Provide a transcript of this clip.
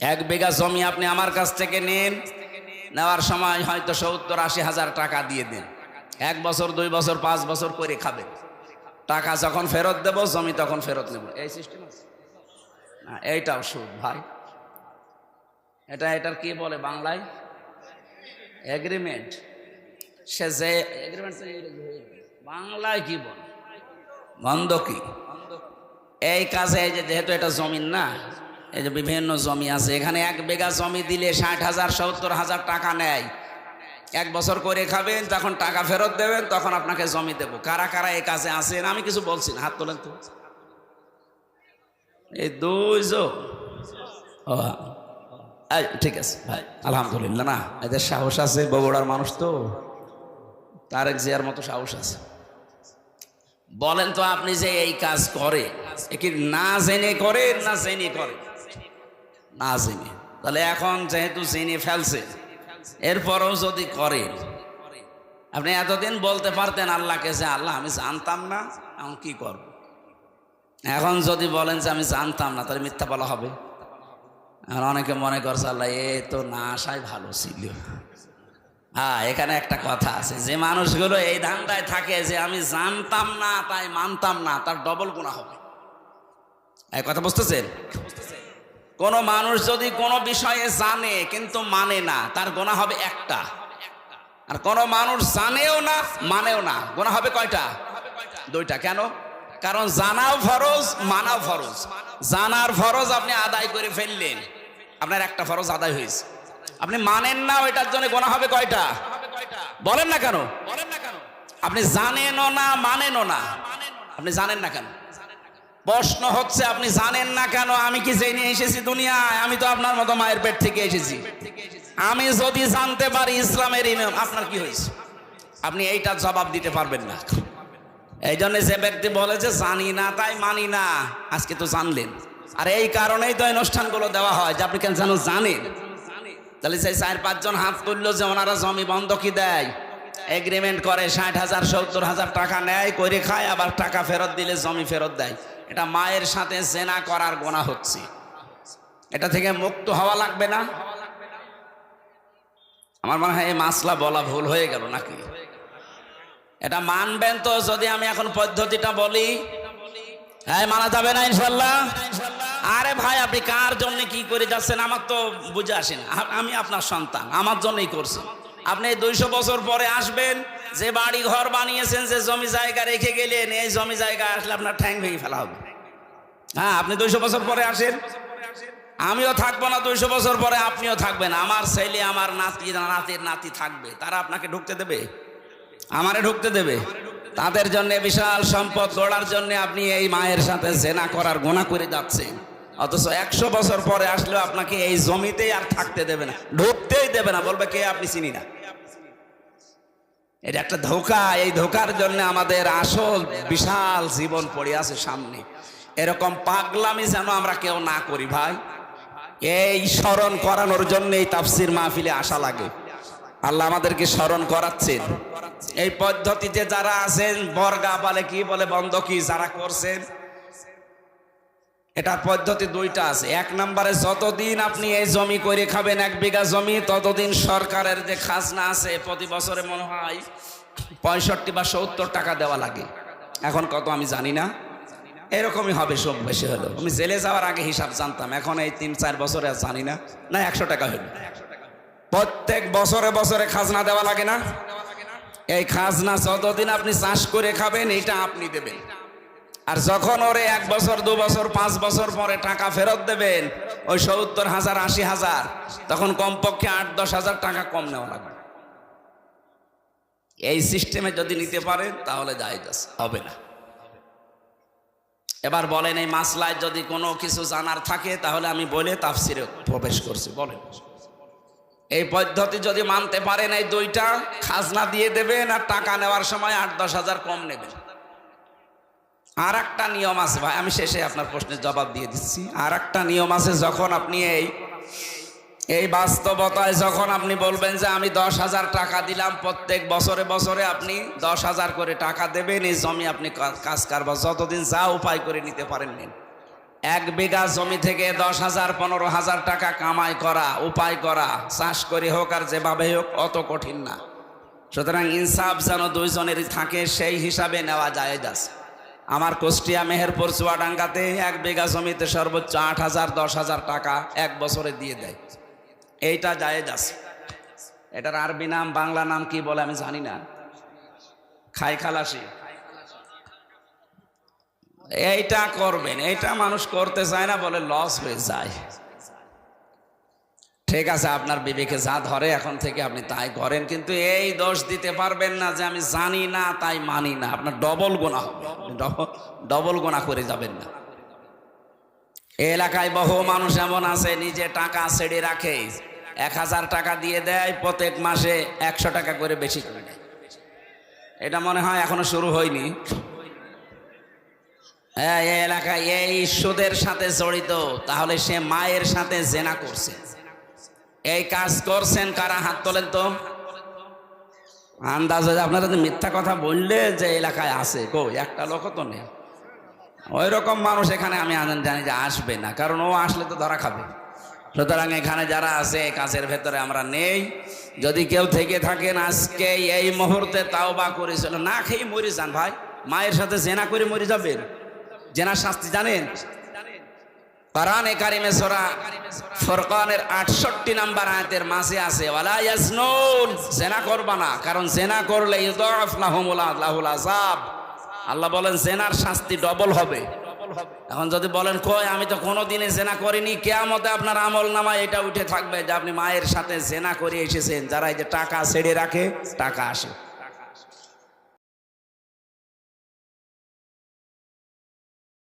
এক বিঘা জমি আপনি আমার কাছ থেকে নেন, নেওয়ার সময় হয়তো 70-80 হাজার টাকা দিয়ে দেন। 1 বছর 2 বছর 5 বছর করে খাবেন, টাকা যখন ফেরত দেব জমি তখন ফেরত নেব, এই সিস্টেম আছে না? এইটাও সুদ ভাই। এটার কি বলে বাংলায়? এগ্রিমেন্ট। সে যে এগ্রিমেন্ট বাংলায় কি বলে? বন্ধকি। এই কাজে এই যে যেহেতু এটা জমিন না, এই যে বিভিন্ন জমি আছে, এখানে 1 বিঘা জমি দিলে 60,000 70,000 টাকা নেয়। 1 বছর করে খাবেন, তখন টাকা ফেরত দেবেন, তখন আপনাকে জমি দেবো। কারা কারা এই কাজে আছেন আমি কিছু বলছি না, হাত তোলেন তো। এই 2 জন। ঠিক আছে ভাই, আলহামদুলিল্লাহ। না, এদের সাহস আছে, বগুড়ার মানুষ তো, তারেক জিয়ার মতো সাহস আছে। বলেন তো আপনি যে এই কাজ করে, কি না জেনে করে না জেনে করে? না জেনে। তাহলে এখন যেহেতু জেনে ফেলছে, এরপরও যদি করে, আপনি এতদিন বলতে পারতেন আল্লাহকে যে আল্লাহ আমি জানতাম না, এখন কি করব? এখন যদি বলেন যে আমি জানতাম না, তাহলে মিথ্যা বলা হবে। আর অনেকে মনে করছে আল্লাহ এ তো না আসাই ভালো ছিল। হ্যাঁ, এখানে একটা কথা আছে, যে মানুষগুলো এই ধান্দায় থাকে যে আমি জানতাম না তাই মানতাম না, তার ডবল গুনাহ হবে। এই কথা বুঝতেছেন? কোন মানুষ যদি কোনো বিষয়ে জানে কিন্তু মানে না, তার গুনাহ হবে একটা। আর কোন মানুষ জানেও না মানেও না, গুনাহ হবে কয়টা? 2টা। কেন? কারণ জানাও ফরজ, মানাও ফরজ। জানার ফরজ আপনি আদায় করে ফেললেন, আপনার একটা ফরজ আদায় হয়েছে। আপনি মানেন না, ওইটার জন্য গুনাহ হবে কয়টা? বলেন না কেন? আপনি জানেনও না মানেনও না, আপনি জানেন না কেন? প্রশ্ন হচ্ছে আপনি জানেন না কেন? আমি কি জেনে এসেছি দুনিয়ায়? আমি তো আপনার মতো মায়ের পেট থেকে এসেছি। আমি যদি জানতে পারি ইসলামের নিয়ম, আপনার কি হয়েছে? আপনি এইটার জবাব দিতে পারবেন না। এই জন্য যে ব্যক্তি বলে যে জানি না তাই মানি না, আজকে তো জানলেন। আর এই কারণেই তো অনুষ্ঠানগুলো দেওয়া হয় যে আপনি কেন জানেন। তাহলে সেই 4-5 জন হাত তুললো যে ওনারা জমি বন্ধকি দেয়, এগ্রিমেন্ট করে, 60,000 70,000 টাকা নেয়, করে খায়, আবার টাকা ফেরত দিলে জমি ফেরত দেয়। এটা মায়ের সাথে জেনা করার গুনাহ হচ্ছে। এটা থেকে মুক্ত হওয়া লাগবে না? আমার মনে হয় এই মাসলা বলা ভুল হয়ে গেল নাকি? এটা মানবেন তো? যদি আমি এখন পদ্ধতিটা বলি, হ্যাঁ মানা যাবে না ইনশাল্লাহ? আরে ভাই, আপনি কার জন্য কি করে যাচ্ছেন আমার তো বুঝে আসে না। আমি আপনার সন্তান, আমার জন্যই করছেন। আপনি 200 বছর পরে আসবেন, যে বাড়ি ঘর বানিয়েছেন, যে জমি জায়গা রেখে গেলেন, এই জমি জায়গা আসলে আপনার ঠ্যাং ভেঙে ফেলা হবে। হ্যাঁ, আপনি 200 বছর পরে আসেন, আমিও থাকবো না 200 বছর পরে, আপনিও থাকবেন। আমার ছেলে, আমার নাতি, নাতির নাতি থাকবে, তারা আপনাকে ঢুকতে দেবে? আমারে ঢুকতে দেবে? তাদের জন্য বিশাল সম্পদ গড়ার জন্য আপনি এই মায়ের সাথে জেনা করার গুনাহ করে যাচ্ছেন। অথচ 100 বছর পরে আসলেও আপনাকে এই জমিতেই আর থাকতে দেবে না, ঢুকতেই দেবে না, বলবে কে আপনি চিনি না। এটা একটা ধোঁকা। এই ধোঁকার জন্য আমাদের আসল বিশাল জীবন পড়ে আছে সামনে। এরকম পাগলামি যেন আমরা কেউ না করি ভাই। এই স্মরণ করানোর জন্য এই তাফসির মাহফিলে আসা লাগে। আল্লাহ আমাদেরকে স্মরণ করাচ্ছেন। এই পদ্ধতিতে যারা আছেন, বর্গা বলে কি বলে বন্ধকি যারা করছেন, এটা পদ্ধতি 2টা আছে। 1 নম্বরে যতদিন আপনি এই জমি করে খাবেন, 1 বিঘা জমি, ততদিন সরকারের যে খাজনা আছে প্রতি বছরে মনে হয় 65 বা 70 টাকা দেওয়া লাগে। এখন কত আমি জানি না, এরকমই হবে সব বেশি হলো। আমি জেলে যাওয়ার আগে হিসাব জানতাম, এখন এই 3-4 বছরে আর জানি না। 100 টাকা হলো। প্রত্যেক বছরে বছরে খাজনা দেওয়া লাগে না? এই খাজনা যতদিন আপনি চাষ করে খাবেন এটা আপনি দেবেন। আর যখন ওরে 1 বছর 2 বছর 5 বছর পরে টাকা ফেরত দেবেন, ওই 70,000 80,000, তখন কমপক্ষে 8-10 হাজার টাকা কম নেওয়া লাগবে। এই সিস্টেমে যদি নিতে পারেন তাহলে জায়েজ আছে, হবে না। এবার বলেন, এই মাসলায় যদি কোনো কিছু জানার থাকে তাহলে আমি বলে তাফসিরে প্রবেশ করছি। বলেন, এই পদ্ধতি যদি মানতে পারেন, এই 2টা খাজনা দিয়ে দেবেন আর টাকা নেওয়ার সময় 8-10 হাজার কম নেবেন। আর একটা নিয়ম আছে ভাই, আমি শেষে আপনার প্রশ্নের জবাব দিয়ে দিচ্ছি। আর একটা নিয়ম আছে, যখন আপনি এই বাস্তবতায় যখন আপনি বলবেন যে আমি 10,000 টাকা দিলাম, প্রত্যেক বছরে বছরে আপনি 10,000 করে টাকা দেবেন, এই জমি আপনি কাজ কারবার যতদিন যা উপায় করে নিতে পারেন নিন। 1 বিঘা জমি থেকে 10,000 15,000 টাকা কামাই করা, উপায় করা, চাষ করে হোক আর যেভাবে হোক অত কঠিন না। সুতরাং ইনসাফ যেন দুইজনেরই থাকে সেই হিসাবে নেওয়া জায়েজ আছে। আমার কুষ্টিয়া মেহেরপুর চুয়াডাঙ্গাতে 1 বিঘা জমিতে সর্বোচ্চ 8,000 10,000 টাকা 1 বছরে দিয়ে দেয়, এইটা জায়েজ আছে। এটার আরবি নাম বাংলা নাম কি বলে আমি জানি না, খাই খালাসি। এইটা করবেন, এইটা মানুষ করতে চায় না বলে লস হয়ে যায়। ঠিক আছে, আপনার বিবেকে যা ধরে এখন থেকে আপনি তাই করেন, কিন্তু এই দোষ দিতে পারবেন না যে আমি জানি না তাই মানি না। আপনার ডবল গুনাহ হবে, ডবল গুনাহ করে যাবেন না। এই এলাকায় বহু মানুষ এমন আছে নিজে টাকা ছেড়ে রাখে, 1,000 টাকা দিয়ে দেয়, প্রত্যেক মাসে 100 টাকা করে বেশি করে দেয়। এটা মনে হয় এখনো শুরু হয়নি। এই এলাকায় এই সুদের সাথে জড়িত, তাহলে সে মায়ের সাথে জেনা করছে। এই কাজ করছেন কারা, হাত তোলেন তো। আন্দাজে আপনারা মিথ্যা কথা বললে যে এলাকায় আছে, কো একটা লোক তো নেই। ওই রকম মানুষ এখানে আমি জানি যে আসবে না, কারণ ও আসলে তো ধরা খাবে। সুতরাং এখানে যারা আছে এই কাজের ভেতরে আমরা নেই। যদি কেউ থেকে থাকেন আজকে এই মুহূর্তে তাওবা করেছিল, না খেয়ে মরে যান ভাই। মায়ের সাথে জেনা করে মরে যাবেন, জেনার শাস্তি জানেন? কোরআনে কারিমে সূরা ফুরকানের 68 নম্বর আয়াতের মাঝে আছে ওয়ালা ইয়াজনুন, জেনা করবা না, কারণ জেনা করলে ইউদাফ লাহুমুল আযাব। আল্লাহ বলেন জেনার শাস্তি ডবল হবে। এখন যদি বলেন কই আমি তো কোনোদিনই জেনা করিনি, কিয়ামতে আপনার আমল নামায় এটা উঠে থাকবে যে আপনি মায়ের সাথে জেনা করে এসেছেন। যারা এই যে টাকা ছেড়ে রাখে, টাকা আসে।